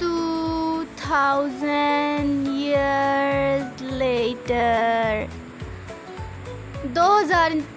2000 years later 2000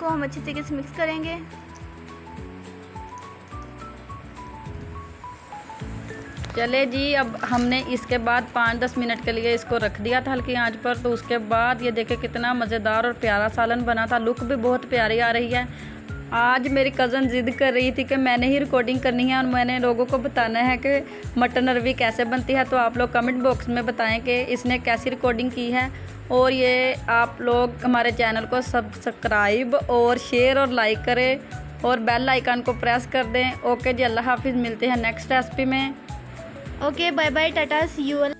इसको हम अच्छी तरीके से मिक्स करेंगे। चले जी, अब हमने इसके बाद 5-10 मिनट के लिए इसको रख दिया था हल्की आंच पर। तो उसके बाद ये देखे कितना मज़ेदार और प्यारा सालन बना था। लुक भी बहुत प्यारी आ रही है। आज मेरी कज़न ज़िद कर रही थी कि मैंने ही रिकॉर्डिंग करनी है और मैंने लोगों को बताना है कि मटन अरबी कैसे बनती है। तो आप लोग कमेंट बॉक्स में बताएं कि इसने कैसी रिकॉर्डिंग की है। और ये आप लोग हमारे चैनल को सब्सक्राइब और शेयर और लाइक करें और बेल आइकन को प्रेस कर दें। ओके जी, अल्लाह हाफिज़, मिलते हैं नेक्स्ट रेसिपी में। Okay, bye bye, tata, see you.